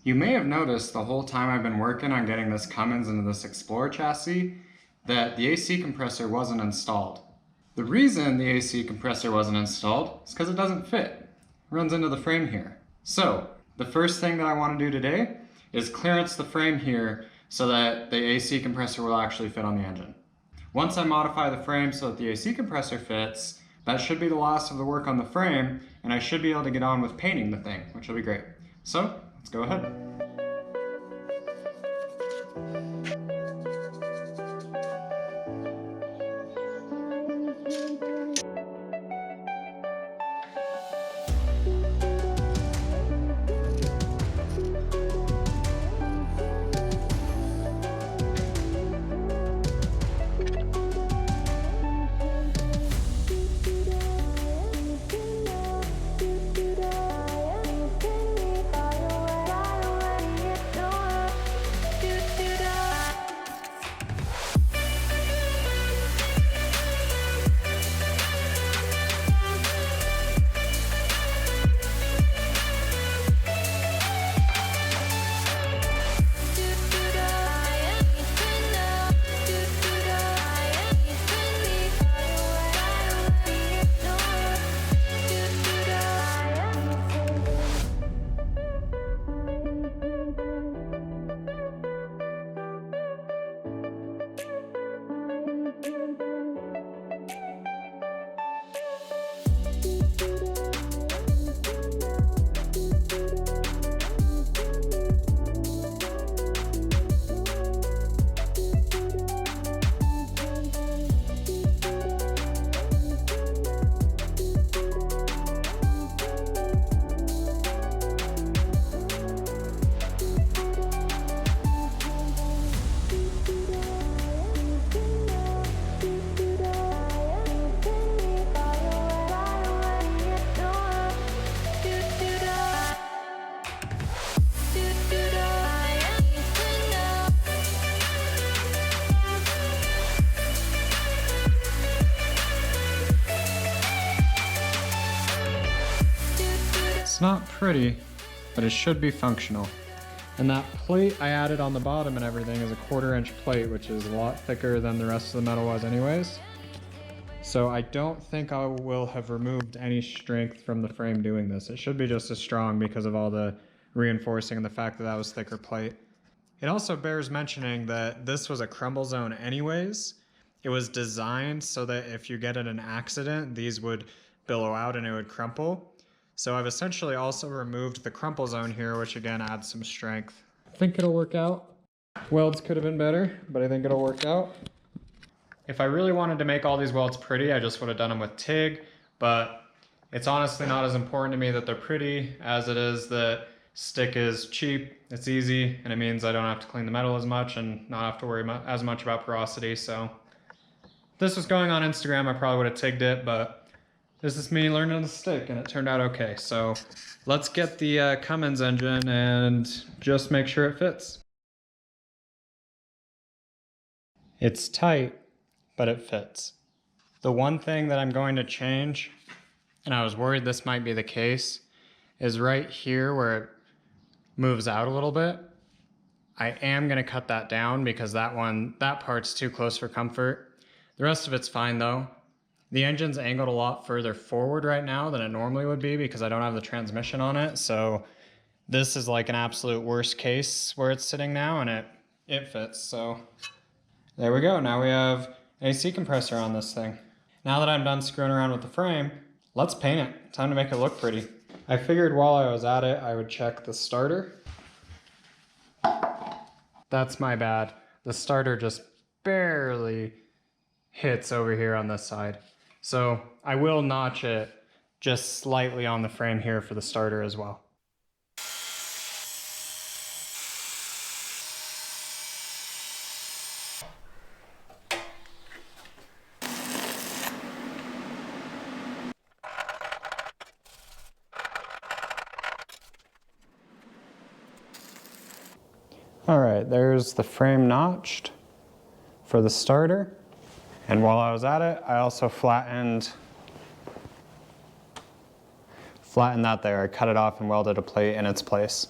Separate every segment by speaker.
Speaker 1: You may have noticed the whole time I've been working on getting this Cummins into this Explorer chassis that the AC compressor wasn't installed. The reason the AC compressor wasn't installed is because it doesn't fit. It runs into the frame here. So the first thing that I want to do today is clearance the frame here so that the AC compressor will actually fit on the engine. Once I modify the frame so that the AC compressor fits, that should be the last of the work on the frame, and I should be able to get on with painting the thing, which will be great. So let's go ahead. It's not pretty, but it should be functional. And that plate I added on the bottom and everything is a 1/4 inch plate, which is a lot thicker than the rest of the metal was anyways. So I don't think I will have removed any strength from the frame doing this. It should be just as strong because of all the reinforcing and the fact that that was thicker plate. It also bears mentioning that this was a crumble zone anyways. It was designed so that if you get in an accident, these would billow out and it would crumple. So I've essentially also removed the crumple zone here, which again adds some strength. I think it'll work out. Welds could have been better, but I think it'll work out. If I really wanted to make all these welds pretty, I just would have done them with TIG, but it's honestly not as important to me that they're pretty as it is that stick is cheap, it's easy, and it means I don't have to clean the metal as much and not have to worry as much about porosity. So if this was going on Instagram, I probably would have TIGged it, but this is me learning to stick and it turned out okay. So let's get the Cummins engine and just make sure it fits. It's tight, but it fits. The one thing that I'm going to change, and I was worried this might be the case, is right here where it moves out a little bit. I am gonna cut that down because that part's too close for comfort. The rest of it's fine though. The engine's angled a lot further forward right now than it normally would be because I don't have the transmission on it. So this is like an absolute worst case where it's sitting now, and it fits. So there we go. Now we have an AC compressor on this thing. Now that I'm done screwing around with the frame, let's paint it. Time to make it look pretty. I figured while I was at it, I would check the starter. That's my bad. The starter just barely hits over here on this side. So I will notch it just slightly on the frame here for the starter as well. All right, there's the frame notched for the starter. And while I was at it, I also flattened that there. I cut it off and welded a plate in its place.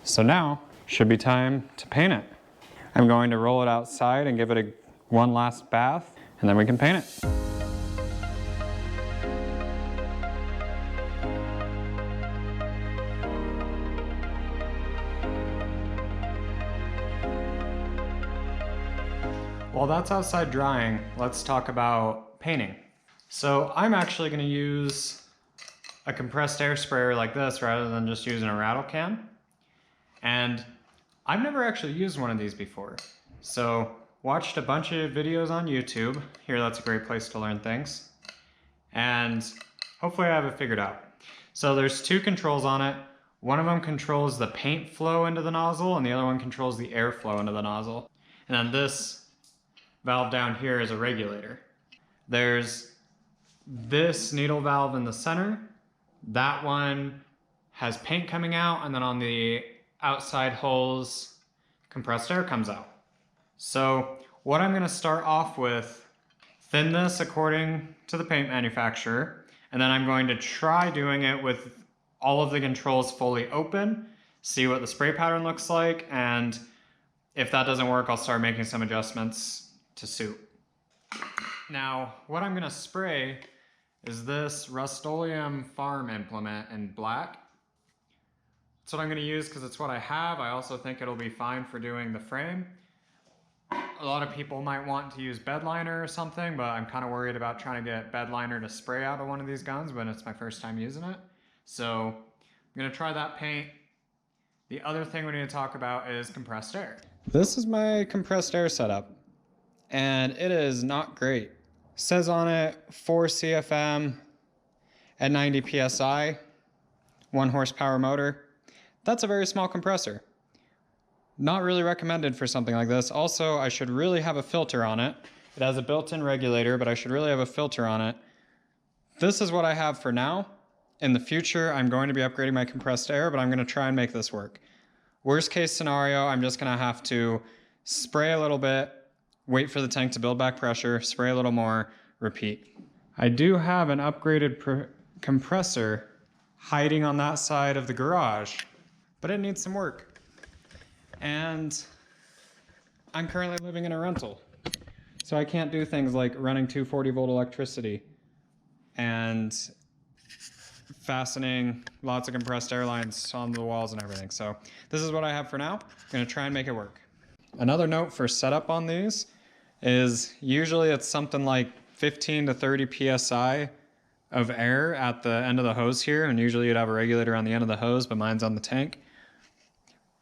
Speaker 1: So now, should be time to paint it. I'm going to roll it outside and give it one last bath, and then we can paint it. While that's outside drying, let's talk about painting. So I'm actually going to use a compressed air sprayer like this rather than just using a rattle can. And I've never actually used one of these before. So watched a bunch of videos on YouTube. Here, that's a great place to learn things. And hopefully I have it figured out. So there's two controls on it. One of them controls the paint flow into the nozzle and the other one controls the air flow into the nozzle. And then this valve down here is a regulator. There's this needle valve in the center. That one has paint coming out, and then on the outside holes, compressed air comes out. So what I'm gonna start off with, thin this according to the paint manufacturer, and then I'm going to try doing it with all of the controls fully open, see what the spray pattern looks like, and if that doesn't work, I'll start making some adjustments to suit. Now, what I'm gonna spray is this Rust-Oleum farm implement in black. That's what I'm gonna use because it's what I have. I also think it'll be fine for doing the frame. A lot of people might want to use bed liner or something, but I'm kind of worried about trying to get bed liner to spray out of one of these guns when it's my first time using it. So I'm gonna try that paint. The other thing we need to talk about is compressed air. This is my compressed air setup, and it is not great. It says on it 4 CFM at 90 PSI, 1 horsepower motor. That's a very small compressor. Not really recommended for something like this. Also, I should really have a filter on it. It has a built-in regulator, but I should really have a filter on it. This is what I have for now. In the future, I'm going to be upgrading my compressed air, but I'm going to try and make this work. Worst case scenario, I'm just going to have to spray a little bit, wait for the tank to build back pressure, spray a little more, repeat. I do have an upgraded compressor hiding on that side of the garage, but it needs some work. And I'm currently living in a rental, so I can't do things like running 240 volt electricity and fastening lots of compressed air lines on the walls and everything. So this is what I have for now. I'm gonna try and make it work. Another note for setup on these is usually it's something like 15 to 30 PSI of air at the end of the hose here, and usually you'd have a regulator on the end of the hose, but mine's on the tank.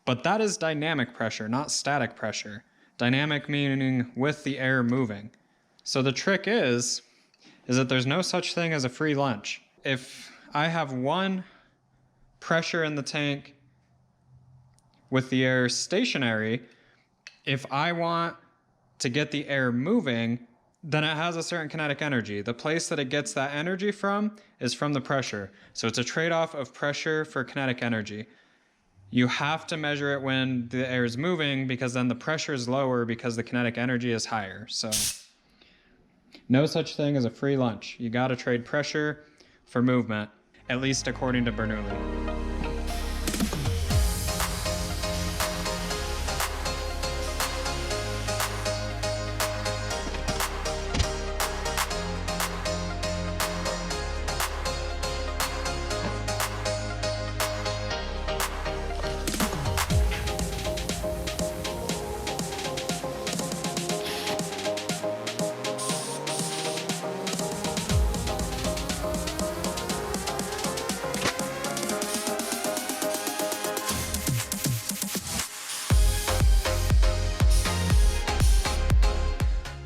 Speaker 1: But that is dynamic pressure, not static pressure. Dynamic meaning with the air moving. So the trick is that there's no such thing as a free lunch. If I have one pressure in the tank with the air stationary, if I want to get the air moving, then it has a certain kinetic energy. The place that it gets that energy from is from the pressure. So it's a trade-off of pressure for kinetic energy. You have to measure it when the air is moving because then the pressure is lower because the kinetic energy is higher. So no such thing as a free lunch. You gotta trade pressure for movement, at least according to Bernoulli.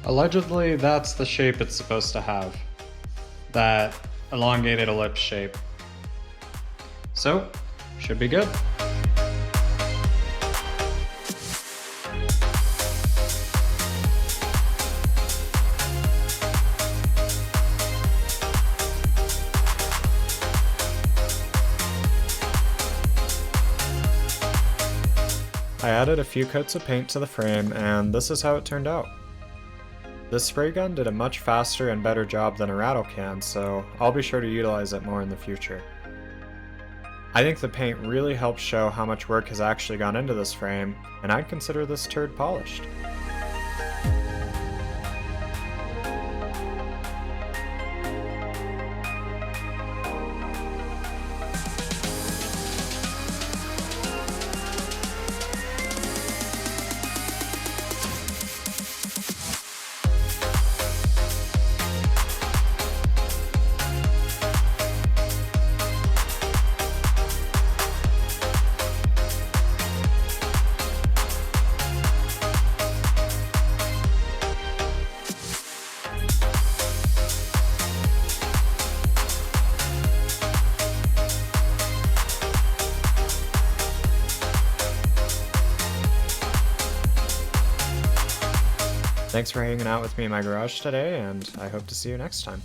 Speaker 1: Allegedly, that's the shape it's supposed to have. That elongated ellipse shape. So, should be good. I added a few coats of paint to the frame, and this is how it turned out. This spray gun did a much faster and better job than a rattle can, so I'll be sure to utilize it more in the future. I think the paint really helps show how much work has actually gone into this frame, and I'd consider this turd polished. Thanks for hanging out with me in my garage today, and I hope to see you next time.